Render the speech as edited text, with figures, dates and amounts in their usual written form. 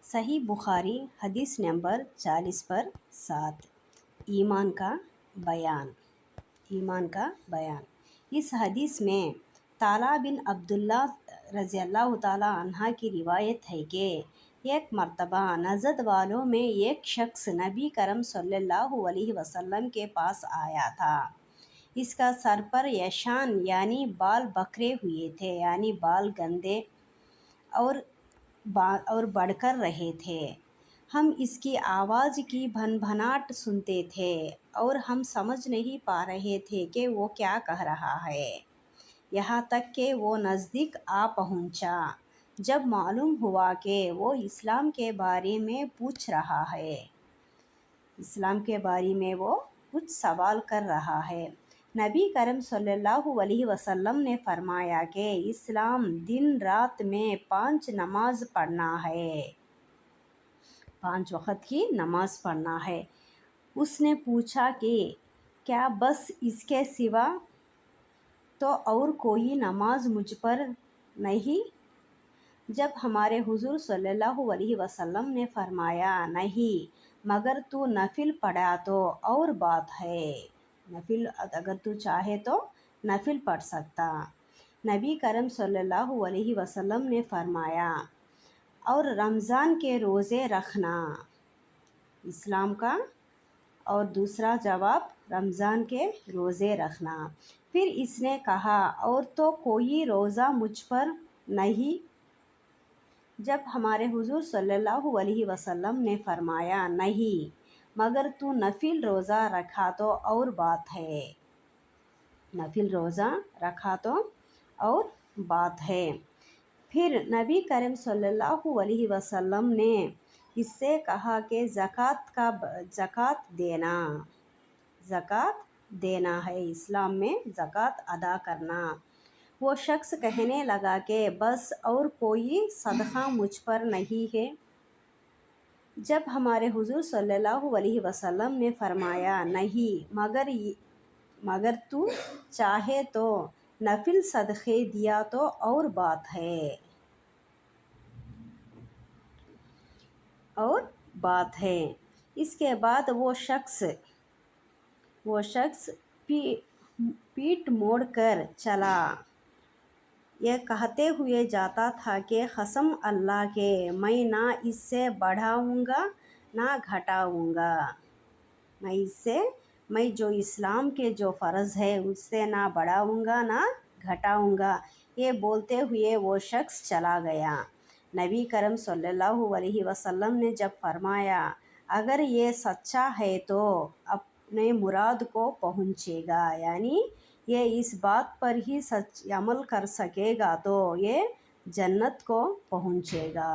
صحیح بخاری حدیث نمبر 40 پر 7 ایمان کا بیان۔ ایمان کا بیان۔ اس حدیث میں طلحہ بن عبداللہ رضی اللہ تعالیٰ عنہ کی روایت ہے کہ ایک مرتبہ نجد والوں میں ایک شخص نبی کرم صلی اللہ علیہ وسلم کے پاس آیا تھا۔ اس کا سر پر یشان یعنی بال بکھرے ہوئے تھے، یعنی بال گندے اور بڑھ کر رہے تھے۔ ہم اس کی آواز کی بھنبھناہٹ سنتے تھے اور ہم سمجھ نہیں پا رہے تھے کہ وہ کیا کہہ رہا ہے، یہاں تک کہ وہ نزدیک آ پہنچا۔ جب معلوم ہوا کہ وہ اسلام کے بارے میں پوچھ رہا ہے، اسلام کے بارے میں وہ کچھ سوال کر رہا ہے، نبی کرم صلی اللہ علیہ وسلم نے فرمایا کہ اسلام دن رات میں 5 نماز پڑھنا ہے، 5 وقت کی نماز پڑھنا ہے۔ اس نے پوچھا کہ کیا بس اس کے سوا تو اور کوئی نماز مجھ پر نہیں؟ جب ہمارے حضور صلی اللہ علیہ وسلم نے فرمایا نہیں، مگر تو نفل پڑھا تو اور بات ہے، نفل اگر تو چاہے تو نفل پڑھ سکتا۔ نبی کرم صلی اللہ علیہ وسلم نے فرمایا اور رمضان کے روزے رکھنا، اسلام کا اور دوسرا جواب رمضان کے روزے رکھنا۔ پھر اس نے کہا اور تو کوئی روزہ مجھ پر نہیں؟ جب ہمارے حضور صلی اللہ علیہ وسلم نے فرمایا نہیں، مگر تو نفل روزہ رکھا تو اور بات ہے، نفل روزہ رکھا تو اور بات ہے۔ پھر نبی کریم صلی اللہ علیہ وسلم نے اس سے کہا کہ زکوٰۃ دینا ہے، اسلام میں زکوٰۃ ادا کرنا۔ وہ شخص کہنے لگا کہ بس اور کوئی صدقہ مجھ پر نہیں ہے؟ جب ہمارے حضور صلی اللہ علیہ وسلم نے فرمایا نہیں، مگر تو چاہے تو نفل صدقے دیا تو اور بات ہے، اور بات ہے۔ اس کے بعد وہ شخص پیٹ موڑ کر چلا، یہ کہتے ہوئے جاتا تھا کہ قسم اللہ کے میں نہ اس سے بڑھاؤں گا نہ گھٹاؤں گا، میں جو اسلام کے جو فرض ہے اس سے نہ بڑھاؤں گا نہ گھٹاؤں گا۔ یہ بولتے ہوئے وہ شخص چلا گیا۔ نبی کرم صلی اللہ علیہ وسلم نے جب فرمایا اگر یہ سچا ہے تو اپنے مراد کو پہنچے گا، یعنی یہ اس بات پر ہی عمل کر سکے گا تو یہ جنت کو پہنچے گا۔